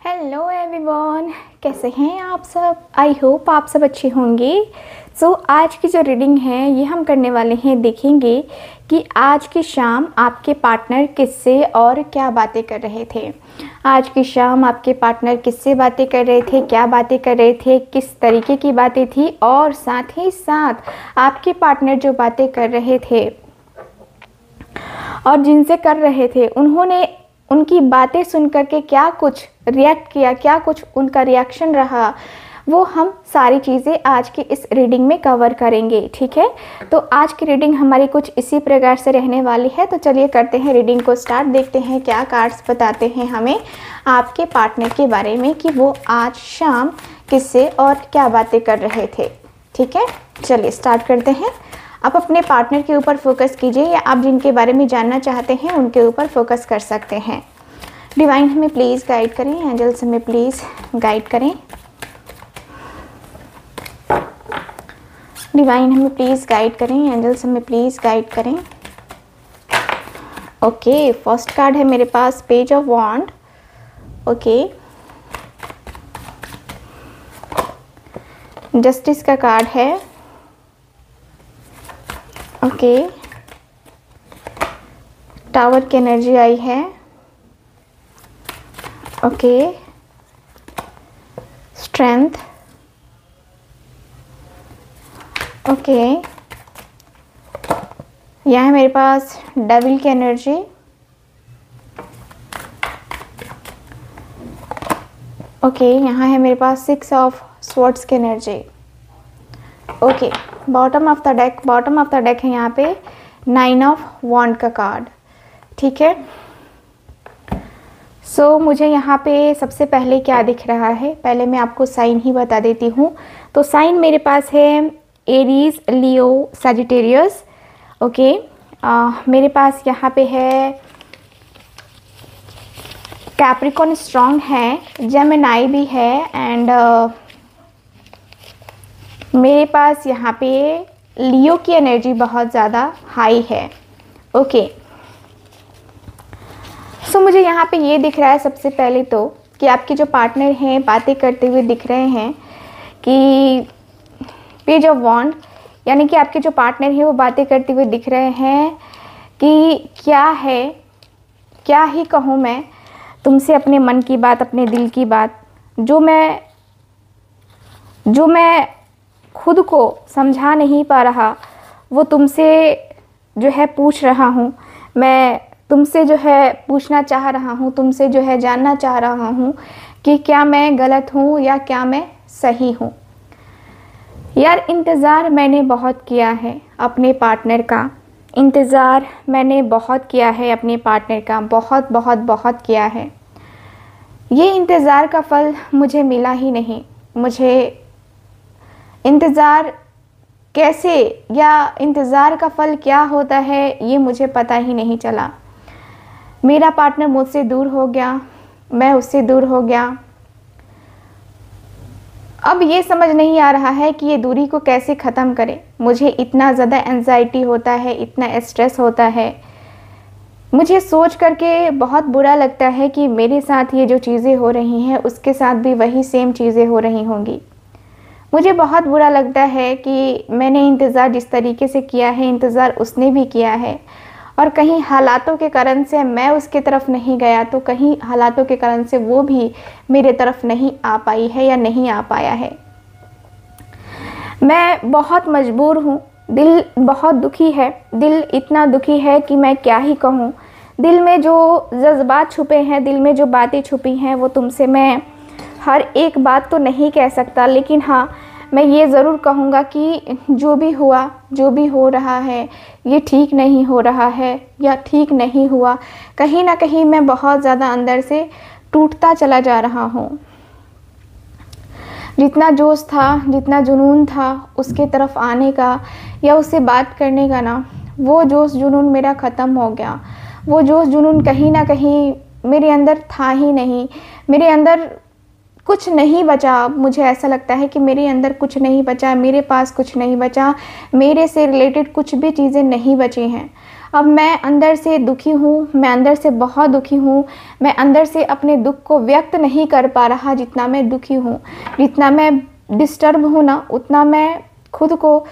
Hello everyone, कैसे हैं आप सब। आई होप आप सब अच्छे होंगे। आज की जो रीडिंग है ये हम करने वाले हैं, देखेंगे कि आज की शाम आपके पार्टनर किससे और क्या बातें कर रहे थे। आज की शाम आपके पार्टनर किससे बातें कर रहे थे, क्या बातें कर रहे थे, किस तरीके की बातें थी, और साथ ही साथ आपके पार्टनर जो बातें कर रहे थे और जिनसे कर रहे थे उन्होंने उनकी बातें सुन करके क्या कुछ रिएक्ट किया, क्या कुछ उनका रिएक्शन रहा, वो हम सारी चीज़ें आज की इस रीडिंग में कवर करेंगे। ठीक है, तो आज की रीडिंग हमारी कुछ इसी प्रकार से रहने वाली है। तो चलिए करते हैं रीडिंग को स्टार्ट, देखते हैं क्या कार्ड्स बताते हैं हमें आपके पार्टनर के बारे में कि वो आज शाम किससे और क्या बातें कर रहे थे। ठीक है, चलिए स्टार्ट करते हैं। आप अपने पार्टनर के ऊपर फोकस कीजिए या आप जिनके बारे में जानना चाहते हैं उनके ऊपर फोकस कर सकते हैं। डिवाइन हमें प्लीज़ गाइड करें, एंजल्स हमें प्लीज़ गाइड करें। डिवाइन हमें प्लीज़ गाइड करें, एंजल्स हमें प्लीज़ गाइड करें। ओके, फर्स्ट कार्ड है मेरे पास page of wand. Okay, justice का कार्ड है। ओके, टावर की एनर्जी आई है। Okay, strength. ओके, यहाँ है मेरे पास डेविल की एनर्जी। ओके, यहाँ है मेरे पास 6 ऑफ स्वॉर्ड्स की energy. Okay, bottom of the deck है यहाँ पे 9 ऑफ वॉन्ड का कार्ड। ठीक है, मुझे यहाँ पे सबसे पहले क्या दिख रहा है, पहले मैं आपको साइन ही बता देती हूँ। तो साइन मेरे पास है एरीज, लियो, सजिटेरियस। ओके, मेरे पास यहाँ पे है कैप्रिकॉन स्ट्रॉन्ग है, जेमिनाई भी है, एंड मेरे पास यहाँ पे लियो की एनर्जी बहुत ज़्यादा हाई है। ओके, मुझे यहाँ पे ये दिख रहा है सबसे पहले तो कि आपके जो पार्टनर हैं बातें करते हुए दिख रहे हैं कि पेज ऑफ वॉन्ड, यानी कि आपके जो पार्टनर हैं वो बातें करते हुए दिख रहे हैं कि क्या है, क्या ही कहूँ मैं तुमसे, अपने मन की बात, अपने दिल की बात, जो मैं खुद को समझा नहीं पा रहा वो तुमसे जो है पूछ रहा हूँ। मैं तुमसे जो है पूछना चाह रहा हूँ, तुमसे जो है जानना चाह रहा हूँ कि क्या मैं गलत हूँ या क्या मैं सही हूँ। यार, इंतज़ार मैंने बहुत किया है अपने पार्टनर का, इंतज़ार मैंने बहुत किया है अपने पार्टनर का, बहुत बहुत बहुत किया है। ये इंतज़ार का फल मुझे मिला ही नहीं। मुझे इंतज़ार कैसे या इंतज़ार का फल क्या होता है ये मुझे पता ही नहीं चला। मेरा पार्टनर मुझसे दूर हो गया, मैं उससे दूर हो गया। अब ये समझ नहीं आ रहा है कि ये दूरी को कैसे ख़त्म करें। मुझे इतना ज़्यादा एंजाइटी होता है, इतना स्ट्रेस होता है, मुझे सोच करके बहुत बुरा लगता है कि मेरे साथ ये जो चीज़ें हो रही हैं उसके साथ भी वही सेम चीज़ें हो रही होंगी। मुझे बहुत बुरा लगता है कि मैंने इंतज़ार जिस तरीके से किया है, इंतज़ार उसने भी किया है, और कहीं हालातों के कारण से मैं उसके तरफ नहीं गया तो कहीं हालातों के कारण से वो भी मेरे तरफ नहीं आ पाई है या नहीं आ पाया है। मैं बहुत मजबूर हूँ, दिल बहुत दुखी है, दिल इतना दुखी है कि मैं क्या ही कहूँ। दिल में जो जज्बात छुपे हैं, दिल में जो बातें छुपी हैं, वो तुमसे मैं हर एक बात तो नहीं कह सकता, लेकिन हाँ मैं ये ज़रूर कहूँगा कि जो भी हुआ, जो भी हो रहा है, ये ठीक नहीं हो रहा है या ठीक नहीं हुआ। कहीं ना कहीं मैं बहुत ज़्यादा अंदर से टूटता चला जा रहा हूँ। जितना जोश था, जितना जुनून था उसके तरफ आने का या उससे बात करने का ना, वो जोश जुनून मेरा ख़त्म हो गया। वो जोश जुनून कहीं ना कहीं मेरे अंदर था ही नहीं। मेरे अंदर कुछ नहीं बचा। अब मुझे ऐसा लगता है कि मेरे अंदर कुछ नहीं बचा, मेरे पास कुछ नहीं बचा, मेरे से रिलेटेड कुछ भी चीज़ें नहीं बची हैं। अब मैं अंदर से दुखी हूँ, मैं अंदर से बहुत दुखी हूँ। मैं अंदर से अपने दुख को व्यक्त नहीं कर पा रहा। जितना मैं दुखी हूँ, जितना मैं डिस्टर्ब हूँ ना, उतना मैं खुद को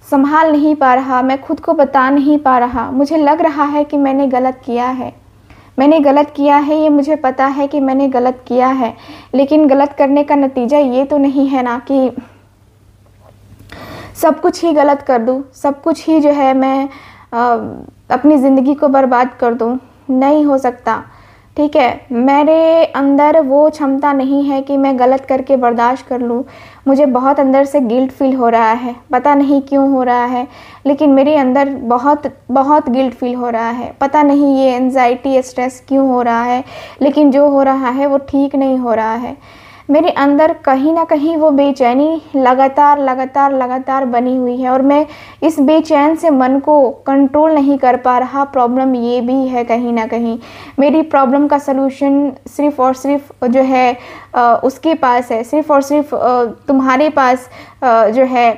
संभाल नहीं पा रहा, मैं खुद को बता नहीं पा रहा। मुझे लग रहा है कि मैंने गलत किया है, मैंने गलत किया है, ये मुझे पता है कि मैंने गलत किया है। लेकिन गलत करने का नतीजा ये तो नहीं है ना कि सब कुछ ही गलत कर दूँ, सब कुछ ही जो है मैं अपनी ज़िंदगी को बर्बाद कर दूँ। नहीं हो सकता, ठीक है। मेरे अंदर वो क्षमता नहीं है कि मैं गलत करके बर्दाश्त कर लूँ। मुझे बहुत अंदर से गिल्ट फील हो रहा है, पता नहीं क्यों हो रहा है, लेकिन मेरे अंदर बहुत बहुत गिल्ट फील हो रहा है। पता नहीं ये एंजाइटी स्ट्रेस क्यों हो रहा है, लेकिन जो हो रहा है वो ठीक नहीं हो रहा है। मेरे अंदर कहीं ना कहीं वो बेचैनी लगातार लगातार लगातार बनी हुई है और मैं इस बेचैन से मन को कंट्रोल नहीं कर पा रहा। प्रॉब्लम ये भी है कहीं ना कहीं, मेरी प्रॉब्लम का सलूशन सिर्फ़ और सिर्फ जो है उसके पास है, सिर्फ़ और सिर्फ तुम्हारे पास जो है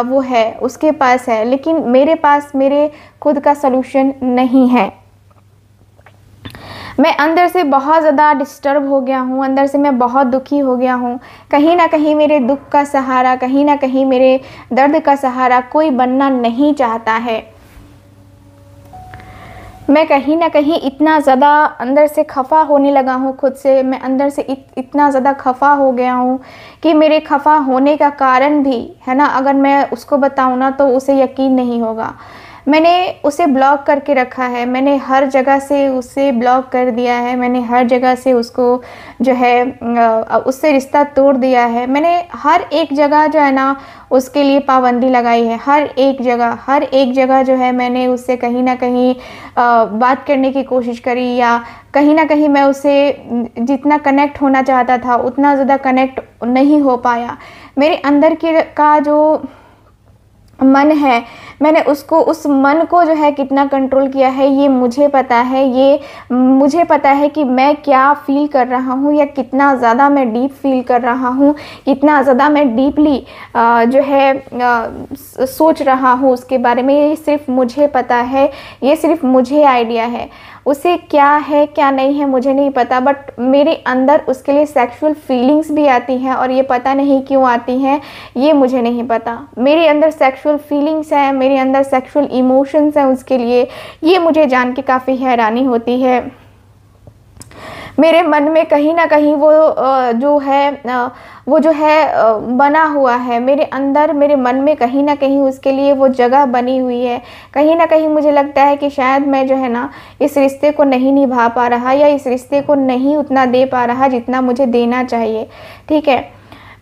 वो है, उसके पास है, लेकिन मेरे पास मेरे खुद का सलूशन नहीं है। मैं अंदर से बहुत ज़्यादा डिस्टर्ब हो गया हूँ, अंदर से मैं बहुत दुखी हो गया हूँ। कहीं ना कहीं मेरे दुख का सहारा, कहीं ना कहीं मेरे दर्द का सहारा कोई बनना नहीं चाहता है। मैं कहीं ना कहीं इतना ज़्यादा अंदर से खफा होने लगा हूँ खुद से। मैं अंदर से इतना ज़्यादा खफा हो गया हूँ कि मेरे खफा होने का कारण भी है ना, अगर मैं उसको बताऊँ ना तो उसे यकीन नहीं होगा। मैंने उसे ब्लॉक करके रखा है, मैंने हर जगह से उसे ब्लॉक कर दिया है, मैंने हर जगह से उसको जो है उससे रिश्ता तोड़ दिया है। मैंने हर एक जगह जो है ना उसके लिए पाबंदी लगाई है। हर एक जगह जो है मैंने उससे कहीं ना कहीं बात करने की कोशिश करी, या कहीं ना कहीं मैं उससे जितना कनेक्ट होना चाहता था उतना ज़्यादा कनेक्ट नहीं हो पाया। मेरे अंदर का जो मन है, मैंने उस मन को जो है कितना कंट्रोल किया है ये मुझे पता है। ये मुझे पता है कि मैं क्या फ़ील कर रहा हूँ या कितना ज़्यादा मैं डीप फील कर रहा हूँ, कितना ज़्यादा मैं डीपली जो है सोच रहा हूँ उसके बारे में। ये सिर्फ मुझे पता है, ये सिर्फ मुझे आइडिया है। उसे क्या है क्या नहीं है मुझे नहीं पता, बट मेरे अंदर उसके लिए सेक्सुअल फीलिंग्स भी आती हैं और ये पता नहीं क्यों आती हैं, ये मुझे नहीं पता। मेरे अंदर सेक्सुअल फीलिंग्स हैं, मेरे अंदर सेक्सुअल इमोशंस हैं उसके लिए, ये मुझे जान के काफ़ी हैरानी होती है। मेरे मन में कहीं ना कहीं वो जो है बना हुआ है मेरे अंदर, मेरे मन में कहीं ना कहीं उसके लिए वो जगह बनी हुई है। कहीं ना कहीं मुझे लगता है कि शायद मैं जो है ना इस रिश्ते को नहीं निभा पा रहा, या इस रिश्ते को नहीं उतना दे पा रहा जितना मुझे देना चाहिए, ठीक है।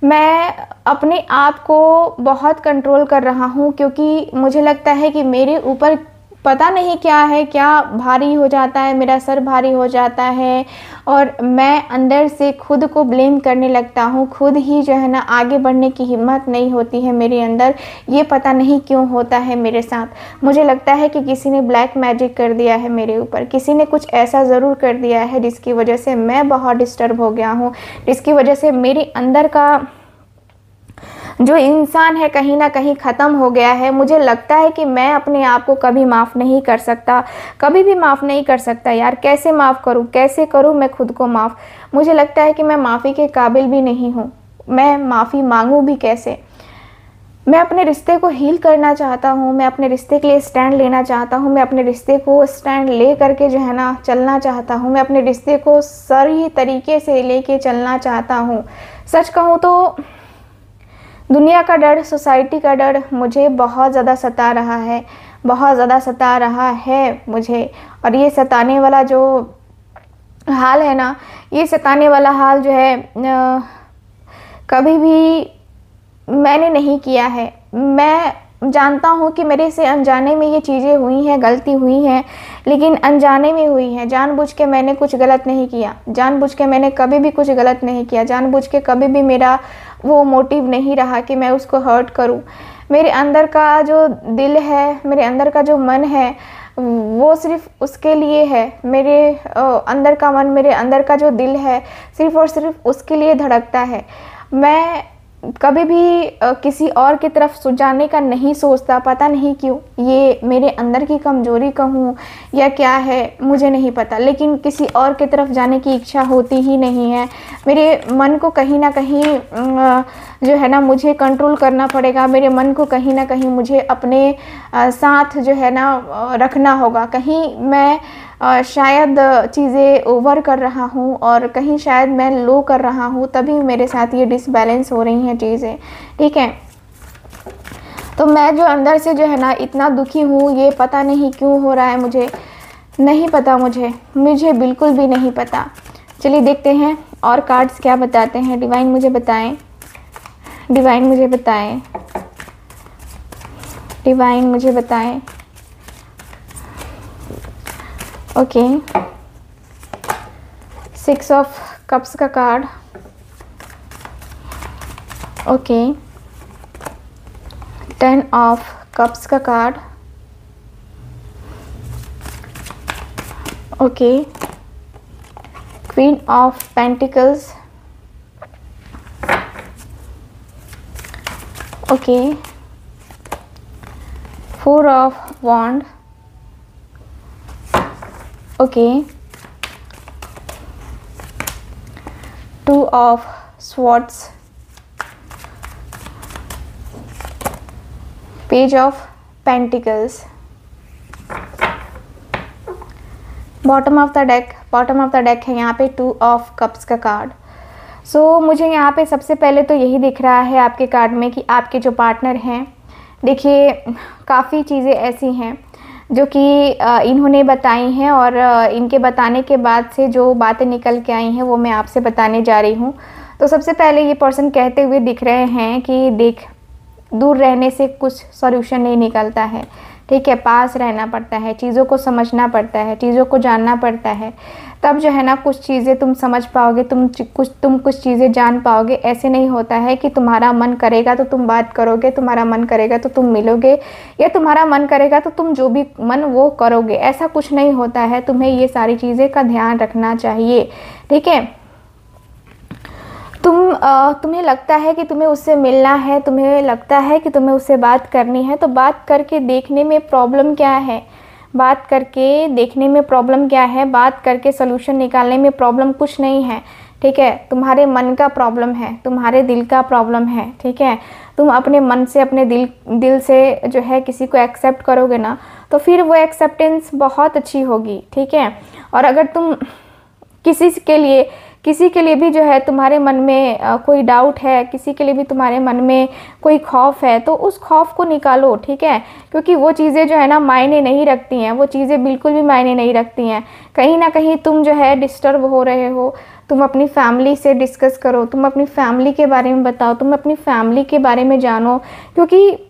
मैं अपने आप को बहुत कंट्रोल कर रहा हूँ, क्योंकि मुझे लगता है कि मेरे ऊपर पता नहीं क्या है, क्या भारी हो जाता है, मेरा सर भारी हो जाता है और मैं अंदर से खुद को ब्लेम करने लगता हूँ। खुद ही जो है ना आगे बढ़ने की हिम्मत नहीं होती है मेरे अंदर। ये पता नहीं क्यों होता है मेरे साथ। मुझे लगता है कि किसी ने ब्लैक मैजिक कर दिया है मेरे ऊपर, किसी ने कुछ ऐसा ज़रूर कर दिया है जिसकी वजह से मैं बहुत डिस्टर्ब हो गया हूँ, जिसकी वजह से मेरे अंदर का जो इंसान है कहीं ना कहीं ख़त्म हो गया है। मुझे लगता है कि मैं अपने आप को कभी माफ़ नहीं कर सकता, कभी भी माफ़ नहीं कर सकता यार। कैसे माफ़ करूँ, कैसे करूँ मैं खुद को माफ़? मुझे लगता है कि मैं माफ़ी के काबिल भी नहीं हूँ, मैं माफ़ी मांगूँ भी कैसे? मैं अपने रिश्ते को हील करना चाहता हूँ, मैं अपने रिश्ते के लिए स्टैंड लेना चाहता हूँ, मैं अपने रिश्ते को स्टैंड ले करके जो है ना चलना चाहता हूँ, मैं अपने रिश्ते को सही तरीके से लेके चलना चाहता हूँ। सच कहूँ तो दुनिया का डर, सोसाइटी का डर मुझे बहुत ज़्यादा सता रहा है, बहुत ज़्यादा सता रहा है मुझे। और ये सताने वाला जो हाल है ना, ये सताने वाला हाल जो है कभी भी मैंने नहीं किया है। मैं जानता हूँ कि मेरे से अनजाने में ये चीज़ें हुई हैं, गलती हुई हैं, लेकिन अनजाने में हुई हैं। जानबूझ के मैंने कुछ गलत नहीं किया, जानबूझ के मैंने कभी भी कुछ गलत नहीं किया, जानबूझ के कभी भी मेरा वो मोटिव नहीं रहा कि मैं उसको हर्ट करूं। मेरे अंदर का जो दिल है, मेरे अंदर का जो मन है, वो सिर्फ उसके लिए है। मेरे अंदर का मन, मेरे अंदर का जो दिल है, सिर्फ और सिर्फ उसके लिए धड़कता है। मैं कभी भी किसी और की तरफ जाने का नहीं सोचता, पता नहीं क्यों। ये मेरे अंदर की कमज़ोरी कहूँ या क्या है मुझे नहीं पता, लेकिन किसी और की तरफ जाने की इच्छा होती ही नहीं है। मेरे मन को कहीं ना कहीं जो है ना मुझे कंट्रोल करना पड़ेगा। मेरे मन को कहीं ना कहीं मुझे अपने साथ जो है ना रखना होगा। कहीं मैं शायद चीज़ें ओवर कर रहा हूँ और कहीं शायद मैं लो कर रहा हूँ, तभी मेरे साथ ये डिसबैलेंस हो रही हैं चीज़ें, ठीक है। तो मैं जो अंदर से जो है ना इतना दुखी हूँ, ये पता नहीं क्यों हो रहा है, मुझे नहीं पता, मुझे बिल्कुल भी नहीं पता। चलिए देखते हैं और कार्ड्स क्या बताते हैं। डिवाइन मुझे बताएं, डिवाइन मुझे बताएं, डिवाइन मुझे बताएं। ओके, 6 ऑफ कप्स का कार्ड, ओके, 10 ऑफ कप्स का card, okay, queen of pentacles, okay, 4 of wand, okay, 2 of swords, page of pentacles, bottom of the deck है यहाँ पे 2 ऑफ कप्स का कार्ड। सो मुझे यहाँ पे सबसे पहले तो यही दिख रहा है आपके कार्ड में कि आपके जो पार्टनर हैं, देखिए काफ़ी चीज़ें ऐसी हैं जो कि इन्होंने बताई हैं और इनके बताने के बाद से जो बातें निकल के आई हैं वो मैं आपसे बताने जा रही हूँ। तो सबसे पहले ये पर्सन कहते हुए दिख रहे हैं कि देख, दूर रहने से कुछ सॉल्यूशन नहीं निकलता है, ठीक है। पास रहना पड़ता है, चीज़ों को समझना पड़ता है, चीज़ों को जानना पड़ता है, तब जो है ना कुछ चीज़ें तुम समझ पाओगे, तुम कुछ चीज़ें जान पाओगे। ऐसे नहीं होता है कि तुम्हारा मन करेगा तो तुम बात करोगे, तुम्हारा मन करेगा तो तुम मिलोगे, या तुम्हारा मन करेगा तो तुम जो भी मन वो करोगे, ऐसा कुछ नहीं होता है। तुम्हें ये सारी चीज़ें का ध्यान रखना चाहिए, ठीक है। तुम्हें लगता है कि तुम्हें उससे मिलना है, तुम्हें लगता है कि तुम्हें उससे बात करनी है, तो बात करके देखने में प्रॉब्लम क्या है, बात करके देखने में प्रॉब्लम क्या है, बात करके सलूशन निकालने में प्रॉब्लम कुछ नहीं है, ठीक है। तुम्हारे मन का प्रॉब्लम है, तुम्हारे दिल का प्रॉब्लम है, ठीक है। तुम अपने मन से, अपने दिल से जो है किसी को एक्सेप्ट करोगे ना, तो फिर वो एक्सेप्टेंस बहुत अच्छी होगी, ठीक है। और अगर तुम किसी के लिए भी जो है तुम्हारे मन में कोई डाउट है, किसी के लिए भी तुम्हारे मन में कोई खौफ है, तो उस खौफ को निकालो, ठीक है। क्योंकि वो चीज़ें जो है ना मायने नहीं रखती हैं, वो चीज़ें बिल्कुल भी मायने नहीं रखती हैं। कहीं ना कहीं तुम जो है डिस्टर्ब हो रहे हो। तुम अपनी फैमिली से डिस्कस करो, तुम अपनी फैमिली के बारे में बताओ, तुम अपनी फैमिली के बारे में जानो, क्योंकि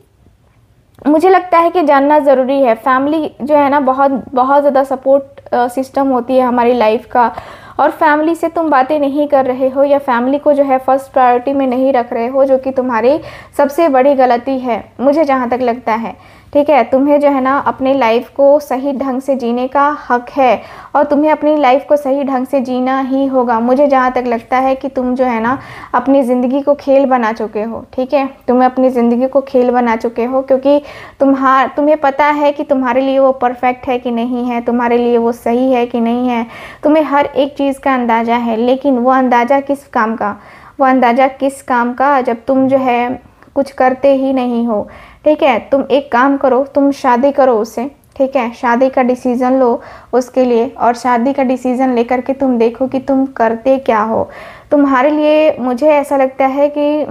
मुझे लगता है कि जानना ज़रूरी है। फैमिली जो है ना बहुत ज़्यादा सपोर्ट सिस्टम होती है हमारी लाइफ का, और फैमिली से तुम बातें नहीं कर रहे हो या फैमिली को जो है फर्स्ट प्रायोरिटी में नहीं रख रहे हो, जो कि तुम्हारी सबसे बड़ी गलती है, मुझे जहाँ तक लगता है, ठीक है। तुम्हें जो है ना अपनी लाइफ को सही ढंग से जीने का हक है और तुम्हें अपनी लाइफ को सही ढंग से जीना ही होगा। मुझे जहाँ तक लगता है कि तुम जो है ना अपनी ज़िंदगी को खेल बना चुके हो, ठीक है। तुम्हें अपनी ज़िंदगी को खेल बना चुके हो, क्योंकि तुम्हें पता है कि तुम्हारे लिए वो परफेक्ट है कि नहीं है, तुम्हारे लिए वो सही है कि नहीं है। तुम्हें हर एक चीज़ का अंदाज़ा है, लेकिन वो अंदाज़ा किस काम का, वो अंदाज़ा किस काम का जब तुम जो है कुछ करते ही नहीं हो, ठीक है। तुम एक काम करो, तुम शादी करो उससे, ठीक है। शादी का डिसीज़न लो उसके लिए, और शादी का डिसीज़न लेकर के तुम देखो कि तुम करते क्या हो। तुम्हारे लिए मुझे ऐसा लगता है कि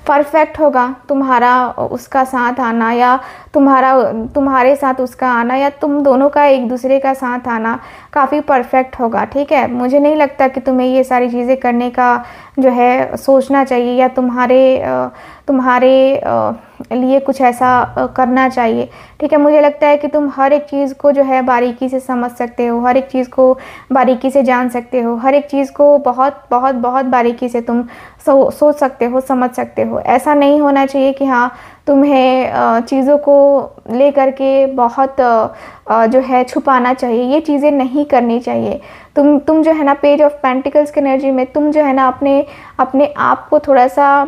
परफेक्ट होगा तुम्हारा उसका साथ आना, या तुम्हारे साथ उसका आना, या तुम दोनों का एक दूसरे का साथ आना काफ़ी परफेक्ट होगा, ठीक है। मुझे नहीं लगता कि तुम्हें ये सारी चीज़ें करने का जो है सोचना चाहिए, या तुम्हारे लिए कुछ ऐसा करना चाहिए, ठीक है। मुझे लगता है कि तुम हर एक चीज़ को जो है बारीकी से समझ सकते हो, हर एक चीज़ को बारीकी से जान सकते हो, हर एक चीज़ को बहुत बहुत बहुत बारीकी से तुम सोच सकते हो, समझ सकते हो। ऐसा नहीं होना चाहिए कि हाँ तुम्हें चीज़ों को लेकर के बहुत जो है छुपाना चाहिए, ये चीज़ें नहीं करनी चाहिए। तुम जो है ना पेज ऑफ पेंटिकल्स की एनर्जी में तुम जो है ना अपने आप को थोड़ा सा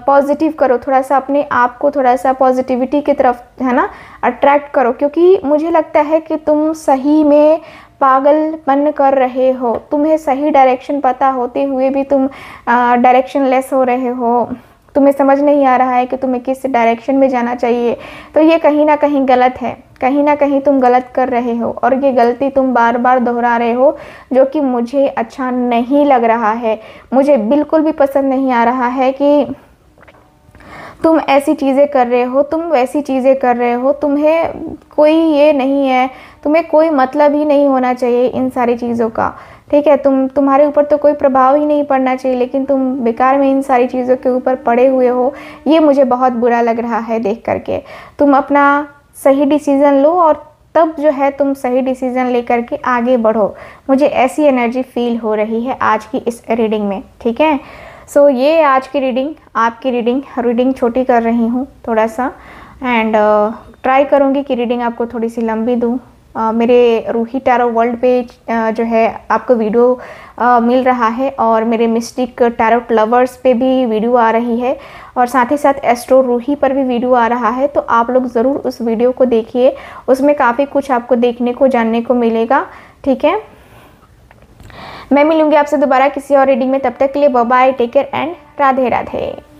पॉजिटिव करो, थोड़ा सा अपने आप को थोड़ा सा पॉजिटिविटी की तरफ है ना अट्रैक्ट करो, क्योंकि मुझे लगता है कि तुम सही में पागलपन कर रहे हो। तुम्हें सही डायरेक्शन पता होते हुए भी तुम डायरेक्शन लेस हो रहे हो, तुम्हें समझ नहीं आ रहा है कि तुम्हें किस डायरेक्शन में जाना चाहिए। तो ये कहीं ना कहीं गलत है, कहीं ना कहीं तुम गलत कर रहे हो, और ये गलती तुम बार बार दोहरा रहे हो, जो कि मुझे अच्छा नहीं लग रहा है। मुझे बिल्कुल भी पसंद नहीं आ रहा है कि तुम ऐसी चीज़ें कर रहे हो, तुम वैसी चीज़ें कर रहे हो। तुम्हें कोई ये नहीं है, तुम्हें कोई मतलब ही नहीं होना चाहिए इन सारी चीज़ों का, ठीक है। तुम्हारे ऊपर तो कोई प्रभाव ही नहीं पड़ना चाहिए, लेकिन तुम बेकार में इन सारी चीज़ों के ऊपर पड़े हुए हो। ये मुझे बहुत बुरा लग रहा है देख करके। तुम अपना सही डिसीज़न लो, और तब जो है तुम सही डिसीज़न लेकर के आगे बढ़ो। मुझे ऐसी एनर्जी फील हो रही है आज की इस रीडिंग में, ठीक है। सो ये आज की रीडिंग, आपकी रीडिंग छोटी कर रही हूँ थोड़ा सा, एंड ट्राई करूँगी कि रीडिंग आपको थोड़ी सी लंबी दूँ। मेरे रूही टैरो वर्ल्ड पे जो है आपको वीडियो मिल रहा है, और मेरे मिस्टिक टैरोट लवर्स पे भी वीडियो आ रही है, और साथ ही साथ एस्ट्रो रूही पर भी वीडियो आ रहा है। तो आप लोग ज़रूर उस वीडियो को देखिए, उसमें काफ़ी कुछ आपको देखने को जानने को मिलेगा, ठीक है। मैं मिलूंगी आपसे दोबारा किसी और रीडिंग में, तब तक के लिए bye bye, take care and Radhe Radhe.